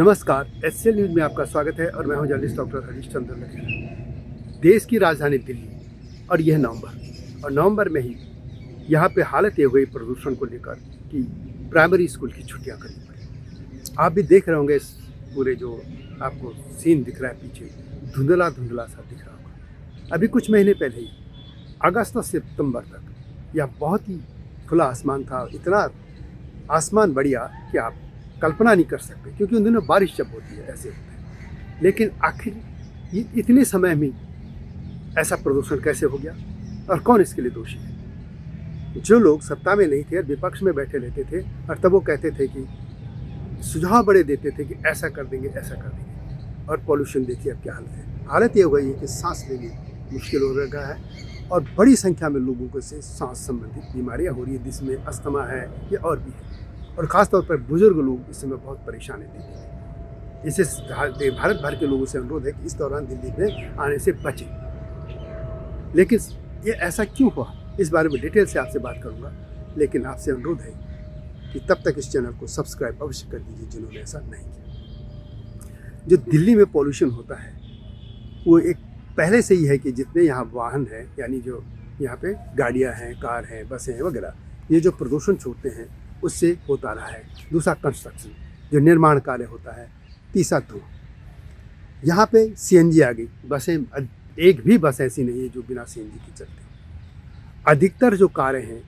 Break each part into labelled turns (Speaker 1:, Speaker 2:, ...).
Speaker 1: नमस्कार, HCL news में आपका स्वागत है और मैं हूं जर्नलिस्ट डॉक्टर हरीश चंद्र लखेड़ा। देश की राजधानी दिल्ली और यह नवंबर में ही यहाँ पे हालत ये हुई प्रदूषण को लेकर कि प्राइमरी स्कूल की छुट्टियाँ करनी पड़ी। आप भी देख रहे होंगे इस पूरे जो आपको सीन दिख रहा है पीछे, धुंधला धुंधला सा दिख रहा होगा। अभी कुछ महीने पहले ही अगस्त से सितंबर तक यह बहुत ही खुला आसमान था, इतना आसमान बढ़िया कि आप कल्पना नहीं कर सकते, क्योंकि उन दिनों बारिश जब होती है ऐसे होता है। लेकिन आखिर ये इतने समय में ऐसा प्रदूषण कैसे हो गया और कौन इसके लिए दोषी है? जो लोग सत्ता में नहीं थे और विपक्ष में बैठे रहते थे और तब वो कहते थे कि सुझाव बड़े देते थे कि ऐसा कर देंगे ऐसा कर देंगे, और पॉल्यूशन देखिए अब क्या हालत है। हालत ये हो गई है कि सांस लेनी मुश्किल हो रहा है और बड़ी संख्या में लोगों को से सांस संबंधित बीमारियाँ हो रही है, जिसमें अस्थमा है या और भी है, और ख़ासतौर पर बुजुर्ग लोग इस समय बहुत परेशान हैं। इसे भारत भर के लोगों से अनुरोध है कि इस दौरान दिल्ली में आने से बचें। लेकिन ये ऐसा क्यों हुआ, इस बारे में डिटेल से आपसे बात करूंगा। लेकिन आपसे अनुरोध है कि तब तक इस चैनल को सब्सक्राइब अवश्य कर दीजिए जिन्होंने ऐसा नहीं किया। जो दिल्ली में पॉल्यूशन होता है वो एक पहले से ही है कि जितने यहाँ वाहन हैं, यानी जो यहाँ पे गाड़ियाँ हैं, कार हैं, बसें हैं वगैरह, ये जो प्रदूषण छोड़ते हैं उससे होता रहा है। दूसरा कंस्ट्रक्शन, जो निर्माण कार्य होता है। तीसरा धुआं। यहाँ पे सीएनजी आ गई, बसें एक भी बस ऐसी नहीं है जो बिना सीएनजी की चलती। अधिकतर जो कारें हैं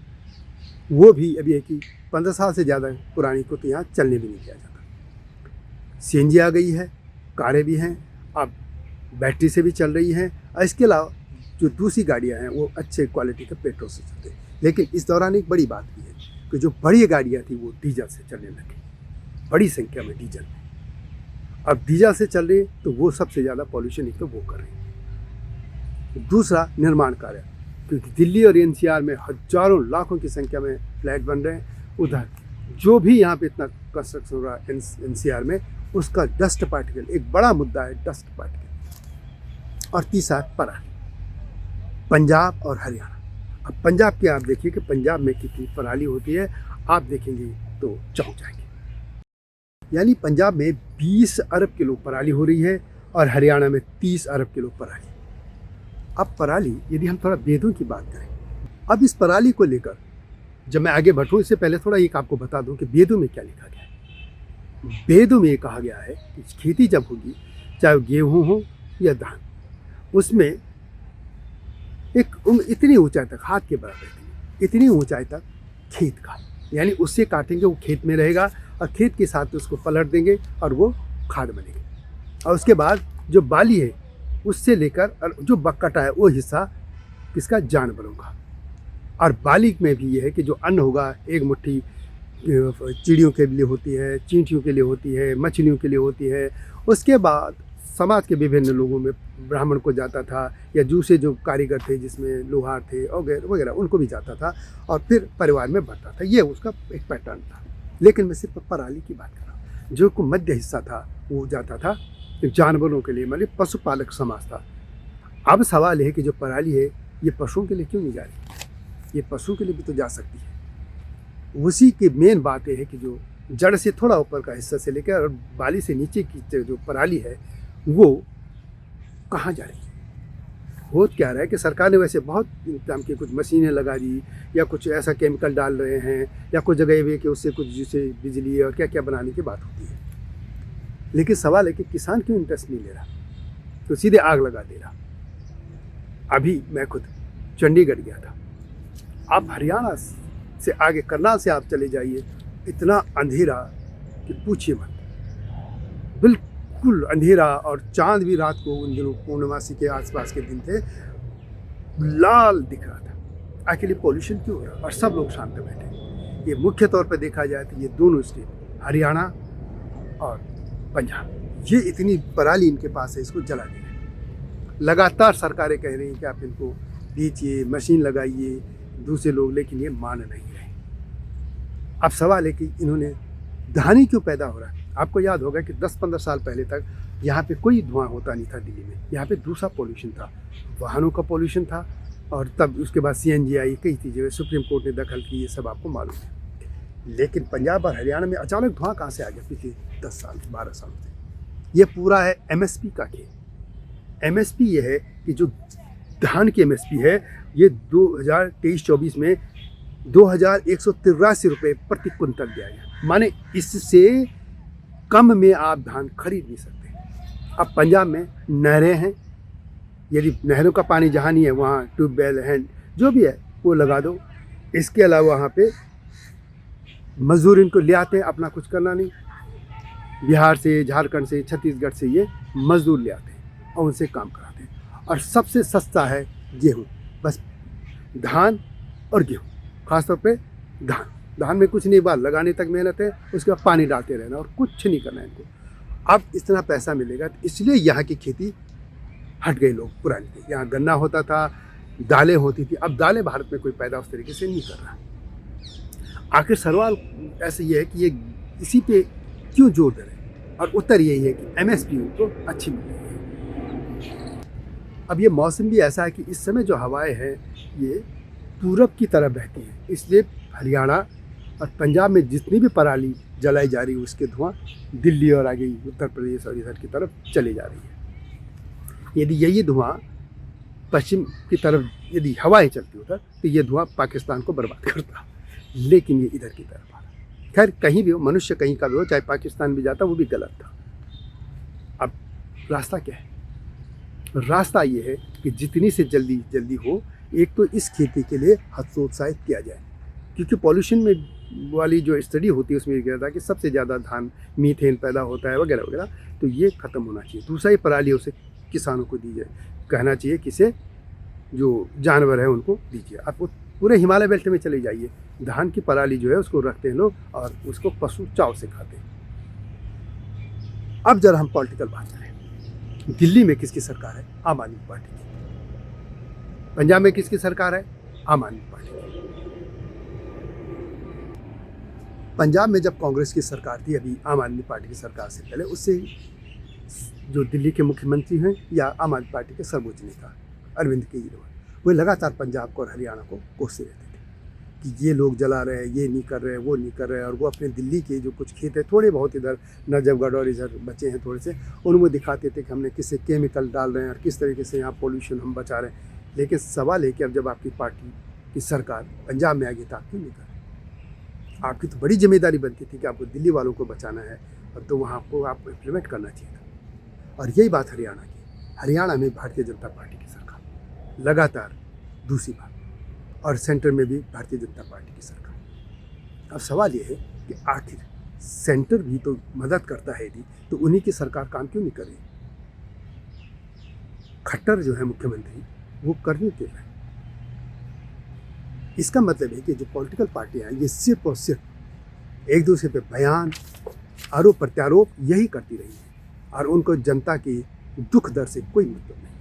Speaker 1: वो भी अभी है कि 15 साल से ज़्यादा पुरानी को तो यहाँ चलने भी नहीं दिया जाता। सीएनजी आ गई है, कारें भी हैं, अब बैटरी से भी चल रही हैं, और इसके अलावा जो दूसरी गाड़ियाँ हैं वो अच्छे क्वालिटी के पेट्रोल से चलते हैं। लेकिन इस दौरान एक बड़ी बात भी है कि जो बड़ी गाड़ियाँ थी वो डीजल से चलने लगी, बड़ी संख्या में डीजल में। अब डीजल से चल रही तो वो सबसे ज़्यादा पॉल्यूशन एक तो वो कर रही है। दूसरा निर्माण कार्य, क्योंकि दिल्ली और एनसीआर में हजारों लाखों की संख्या में फ्लैट बन रहे हैं, उधर जो भी यहाँ पे इतना कंस्ट्रक्शन हो रहा है एनसीआर में, उसका डस्ट पार्टिकल एक बड़ा मुद्दा है, डस्ट पार्टिकल। और तीसरा पराली, पंजाब और हरियाणा। अब पंजाब के आप देखिए कि पंजाब में कितनी पराली होती है, आप देखेंगे तो चौंक जाएंगे। यानी पंजाब में 20 अरब किलो पराली हो रही है और हरियाणा में 30 अरब किलो पराली। अब पराली, यदि हम थोड़ा वेदों की बात करें, अब इस पराली को लेकर जब मैं आगे बढ़ूँ इससे पहले थोड़ा एक आपको बता दूं कि वेदों में क्या लिखा गया है। वेदों में ये कहा गया है कि खेती जब होगी, चाहे गेहूँ हो या धान, उसमें एक इतनी ऊंचाई तक, हाथ के बराबर इतनी ऊंचाई तक खेत का, यानी उससे काटेंगे वो खेत में रहेगा और खेत के साथ उसको पलट देंगे और वो खाद बनेगी। और उसके बाद जो बाली है उससे लेकर और जो बकटा है वो हिस्सा किसका, जानवरों का। और बाली में भी ये है कि जो अन्न होगा, एक मुट्ठी चिड़ियों के लिए होती है, चींटियों के लिए होती है, मछलियों के लिए होती है। उसके बाद समाज के विभिन्न लोगों में ब्राह्मण को जाता था, या दूसरे जो कारीगर थे जिसमें लोहार थे वगैरह वगैरह, उनको भी जाता था और फिर परिवार में बढ़ता था। ये उसका एक पैटर्न था। लेकिन मैं सिर्फ पराली की बात कर रहा हूँ। जो मध्य हिस्सा था वो जाता था जानवरों के लिए, मतलब पशुपालक समाज था। अब सवाल है कि जो पराली है ये पशुओं के लिए क्यों नहीं जा रही? ये पशुओं के लिए भी तो जा सकती है। उसी की मेन बात यह है कि जो जड़ से थोड़ा ऊपर का हिस्सा से लेकर और बाली से नीचे की जो पराली है वो कहाँ जा रही है? हो क्या रहा है कि सरकार ने वैसे बहुत इंतजाम किए, कुछ मशीनें लगा दी या कुछ ऐसा केमिकल डाल रहे हैं, या कुछ जगह भी कि उससे कुछ जैसे बिजली और क्या क्या बनाने की बात होती है। लेकिन सवाल है कि किसान क्यों इंटरेस्ट नहीं ले रहा, तो सीधे आग लगा दे रहा। अभी मैं खुद चंडीगढ़ गया था। आप हरियाणा से आगे करनाल से आप चले जाइए, इतना अंधेरा कि पूछिए मत, बिल्कुल अंधेरा। और चांद भी रात को, उन दिनों पूर्णमासी के आसपास के दिन थे, लाल दिख रहा था। आखिर ये पॉल्यूशन क्यों हो रहा है? और सब लोग शांत बैठे। ये मुख्य तौर पर देखा जाए तो ये दोनों स्टेट, हरियाणा और पंजाब, ये इतनी पराली इनके पास है, इसको जला दे रहे हैं। लगातार सरकारें कह रही हैं कि आप इनको बेचिए, मशीन लगाइए, दूसरे लोग, लेकिन ये मान नहीं रहे। अब सवाल है कि इन्होंने धानी क्यों पैदा हो रहा है? आपको याद होगा कि 10-15 साल पहले तक यहाँ पे कोई धुआं होता नहीं था दिल्ली में। यहाँ पे दूसरा पॉल्यूशन था, वाहनों का पॉल्यूशन था, और तब उसके बाद सीएनजी आई, कई चीज़ें सुप्रीम कोर्ट ने दखल की, ये सब आपको मालूम है। लेकिन पंजाब और हरियाणा में अचानक धुआं कहाँ से आ गया पिछले 10 साल 12 सालों से? ये पूरा है एमएसपी का खेल। एमएसपी ये है कि जो धान की एमएसपी है ये 2023-24 में 2183 रुपये प्रति कुंतल दिया गया, माने इससे कम में आप धान खरीद नहीं सकते। अब पंजाब में नहरें हैं, यदि नहरों का पानी जहाँ नहीं है वहाँ ट्यूबवेल हैंड जो भी है वो लगा दो। इसके अलावा वहाँ पे मजदूर इनको ले आते हैं, अपना कुछ करना नहीं, बिहार से, झारखंड से, छत्तीसगढ़ से ये मजदूर ले आते हैं और उनसे काम कराते हैं। और सबसे सस्ता है गेहूँ, बस धान और गेहूँ, खासतौर पे धान में कुछ नहीं, बात लगाने तक मेहनत है, उसके बाद पानी डालते रहना और कुछ नहीं करना है इनको। अब इतना पैसा मिलेगा तो इसलिए यहाँ की खेती हट गई। लोग पुरानी थी, यहाँ गन्ना होता था, दालें होती थी, अब दालें भारत में कोई पैदा उस तरीके से नहीं कर रहा। आखिर सवाल ऐसे ये है कि ये इसी पे क्यों जोर दे रहे हैं, और उत्तर यही है कि एमएसपी उनको अच्छी मिल रही है। अब ये मौसम भी ऐसा है कि इस समय जो हवाएं हैं ये पूरब की तरफ बहती हैं, इसलिए हरियाणा और पंजाब में जितनी भी पराली जलाई जा रही है उसके धुआं दिल्ली और आगे उत्तर प्रदेश और इधर की तरफ चली जा रही है। यदि यही धुआं पश्चिम की तरफ यदि हवाएं चलती उधर तो ये धुआं पाकिस्तान को बर्बाद करता, लेकिन ये इधर की तरफ आ रहा। खैर कहीं भी हो, मनुष्य कहीं का भी हो, चाहे पाकिस्तान भी जाता वो भी गलत था। अब रास्ता क्या है? रास्ता ये है कि जितनी से जल्दी हो, एक तो इस खेती के लिए हतोत्साहित किया जाए, क्योंकि पॉल्यूशन में वाली जो स्टडी होती है उसमें कहा था कि सबसे ज़्यादा धान मीथेन पैदा होता है वगैरह वगैरह, तो ये ख़त्म होना चाहिए। दूसरा ही परालियों से किसानों को दी जाए, कहना चाहिए किसे जो जानवर है उनको दीजिए। आप पूरे हिमालय बेल्ट में चले जाइए, धान की पराली जो है उसको रखते हैं लोग और उसको पशु चाव से खाते हैं। अब जरा हम पॉलिटिकल बात करें, दिल्ली में किसकी सरकार है? आम आदमी पार्टी की। पंजाब में किसकी सरकार है? आम आदमी पार्टी की। पंजाब में जब कांग्रेस की सरकार थी, अभी आम आदमी पार्टी की सरकार से पहले, उससे जो दिल्ली के मुख्यमंत्री हैं या आम आदमी पार्टी के सर्वोच्च नेता अरविंद केजरीवाल, वो लगातार पंजाब को और हरियाणा को कोसते रहते थे कि ये लोग जला रहे हैं, ये नहीं कर रहे हैं, वो नहीं कर रहे हैं। और वो अपने दिल्ली के जो कुछ खेत है थोड़े बहुत इधर नजफगढ़ और इधर बचे हैं थोड़े से, उनमें दिखाते थे कि हमने किससे केमिकल डाल रहे हैं और किस तरीके से यहाँ पोल्यूशन हम बचा रहे हैं। लेकिन सवाल है कि अब जब आपकी पार्टी की सरकार पंजाब में आ गई तो आप क्यों नहीं कर रहे? आपकी तो बड़ी जिम्मेदारी बनती थी कि आपको दिल्ली वालों को बचाना है, और तो वहाँ को आपको इम्प्लीमेंट करना चाहिए था। और यही बात हरियाणा की। हरियाणा में भारतीय जनता पार्टी की सरकार लगातार दूसरी बार, और सेंटर में भी भारतीय जनता पार्टी की सरकार। अब सवाल ये है कि आखिर सेंटर भी तो मदद करता है यदि, तो उन्हीं की सरकार काम क्यों नहीं कर रही? खट्टर जो है मुख्यमंत्री, वो कर नहीं दे रहे। इसका मतलब है कि जो पॉलिटिकल पार्टियां हैं ये सिर्फ और सिर्फ एक दूसरे पे बयान, आरोप प्रत्यारोप यही करती रही है, और उनको जनता की दुख दर्द से कोई मतलब नहीं।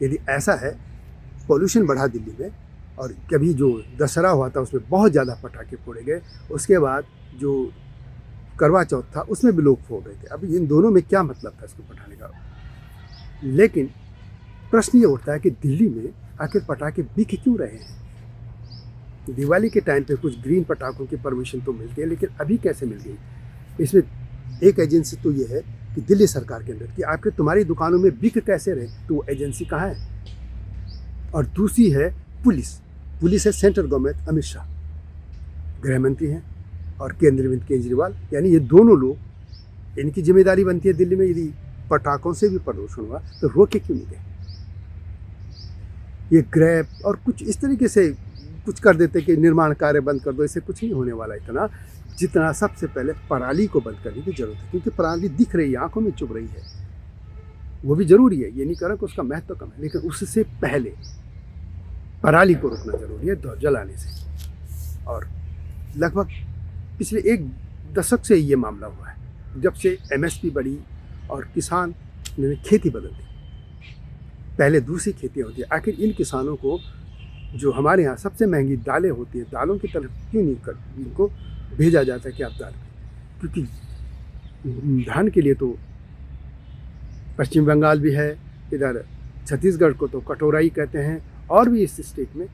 Speaker 1: यदि ऐसा है, पॉल्यूशन बढ़ा दिल्ली में, और कभी जो दशहरा हुआ था उसमें बहुत ज़्यादा पटाखे फोड़े गए, उसके बाद जो करवा चौथ था उसमें भी लोग फोड़ रहे थे। अब इन दोनों में क्या मतलब था इसको पटाने का? लेकिन प्रश्न ये उठता है कि दिल्ली में आखिर पटाखे बिक क्यों रहे हैं? दिवाली के टाइम पे कुछ ग्रीन पटाखों की परमिशन तो मिलती है, लेकिन अभी कैसे मिल गई? इसमें एक एजेंसी तो ये है कि दिल्ली सरकार के अंदर कि आखिर तुम्हारी दुकानों में बिक कैसे रहे, तो वो एजेंसी कहाँ है? और दूसरी है पुलिस है सेंट्रल गवर्नमेंट, अमित शाह गृह मंत्री हैं, और केंद्रीय मंत्री केजरीवाल, यानी ये दोनों लोग, इनकी जिम्मेदारी बनती है दिल्ली में यदि पटाखों से भी प्रदूषण हुआ तो रोके क्यों नहीं गए? ये ग्रैब और कुछ इस तरीके से कुछ कर देते कि निर्माण कार्य बंद कर दो, इससे कुछ नहीं होने वाला इतना, जितना सबसे पहले पराली को बंद करने की जरूरत है। क्योंकि पराली दिख रही है, आंखों में चुभ रही है, वो भी जरूरी है, ये नहीं कह रहा कि उसका महत्व कम है, लेकिन उससे पहले पराली को रोकना जरूरी है जलाने से। और लगभग पिछले 1 दशक से ये मामला हुआ है, जब से एमएसपी बढ़ी और किसान ने खेती बदल दी। पहले दूसरी खेतियाँ होती है, आखिर इन किसानों को जो हमारे यहाँ सबसे महंगी दालें होती हैं, दालों की तरफ क्यों नहीं कर इनको भेजा जाता है कि आप दाल, क्योंकि धान के लिए तो पश्चिम बंगाल भी है, इधर छत्तीसगढ़ को तो कटोराई कहते हैं, और भी इस स्टेट में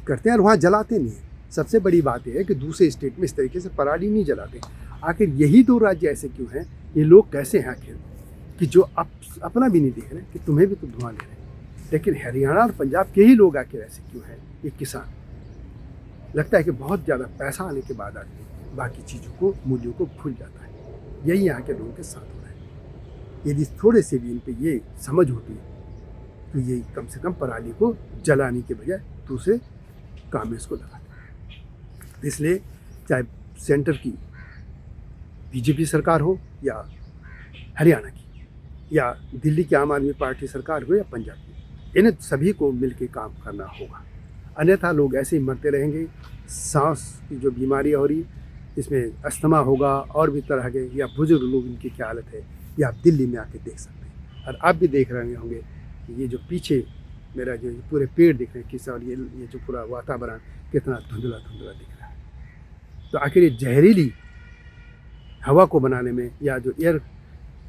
Speaker 1: करते हैं, और वहाँ जलाते नहीं हैं। सबसे बड़ी बात यह है कि दूसरे स्टेट में इस तरीके से पराली नहीं जलाते। आखिर यही दो राज्य ऐसे क्यों हैं, ये लोग कैसे हैं आखिर, कि जो अपना भी नहीं देख रहे कि तुम्हें भी तो धुआं ले रहे हैं। लेकिन हरियाणा और पंजाब के ही लोग आखिर ऐसे क्यों हैं, ये किसान। लगता है कि बहुत ज़्यादा पैसा आने के बाद आदमी बाकी चीज़ों को, मूल्यों को भूल जाता है। यही यहाँ के लोगों के साथ हो रहा है। यदि थोड़े से भी इन पर ये समझ होती तो ये कम से कम पराली को जलाने के बजाय दूसरे काम में इसको लगाते। इसलिए चाहे सेंटर की बीजेपी सरकार हो या हरियाणा की या दिल्ली की आम आदमी पार्टी सरकार हो या पंजाब की, इन्हें सभी को मिलकर काम करना होगा। अन्यथा लोग ऐसे ही मरते रहेंगे। सांस की जो बीमारियाँ हो रही, इसमें अस्थमा होगा और भी तरह के, या बुजुर्ग लोग इनकी क्या हालत है, ये आप दिल्ली में आके देख सकते हैं। और आप भी देख रहे होंगे कि ये जो पीछे मेरा जो पूरे पेड़ दिख रहे हैं किस्सा, और ये जो पूरा वातावरण कितना धुंधला धुंधला दिख रहा है। तो आखिर ये जहरीली हवा को बनाने में, या जो एयर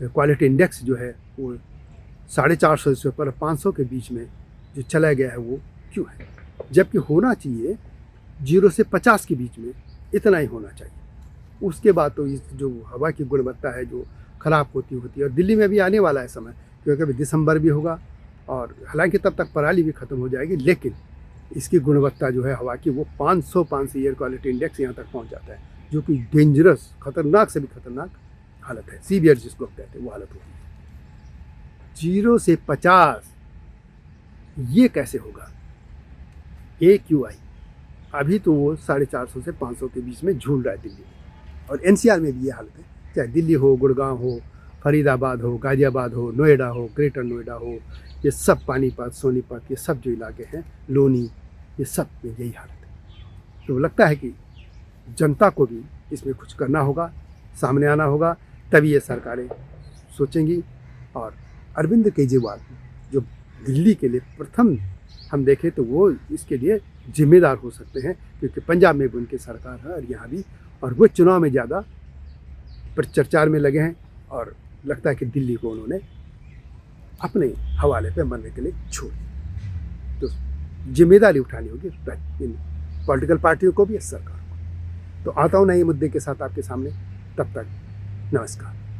Speaker 1: क्वालिटी इंडेक्स जो है वो 450 से ऊपर 500 के बीच में जो चला गया है, वो क्यों है, जबकि होना चाहिए 0 से 50 के बीच में, इतना ही होना चाहिए। उसके बाद तो इस जो हवा की गुणवत्ता है जो ख़राब होती है। और दिल्ली में भी आने वाला है समय, क्योंकि अभी दिसंबर भी होगा, और हालांकि तब तक पराली भी ख़त्म हो जाएगी, लेकिन इसकी गुणवत्ता जो है हवा की, वो 500 एयर क्वालिटी इंडेक्स यहाँ तक पहुँच जाता है, जो कि डेंजरस, खतरनाक से भी खतरनाक हालत है। सीवियर जिसको कहते हैं वो हालत होती है। 0 से 50 ये कैसे होगा? AQI अभी तो वो 450 से 500 के बीच में झूल रहा है दिल्ली में, और NCR में भी ये हालत है। चाहे दिल्ली हो, गुड़गांव हो, फरीदाबाद हो, गाजियाबाद हो, नोएडा हो, ग्रेटर नोएडा हो, ये सब पानीपत, सोनीपत, ये सब जो इलाके हैं, लोनी, ये सब में यही हालत है। तो लगता है कि जनता को भी इसमें कुछ करना होगा, सामने आना होगा, तभी ये सरकारें सोचेंगी। और अरविंद केजरीवाल जो दिल्ली के लिए प्रथम हम देखें तो वो इसके लिए जिम्मेदार हो सकते हैं, क्योंकि पंजाब में भी उनकी सरकार है और यहाँ भी, और वो चुनाव में ज़्यादा प्रचार में लगे हैं। और लगता है कि दिल्ली को उन्होंने अपने हवाले पे मरने के लिए छोड़ दिया। तो जिम्मेदारी उठानी होगी इन पॉलिटिकल पार्टियों को भी, इस सरकार को। तो आता हूँ नए मुद्दे के साथ आपके सामने, तब तक नमस्कार।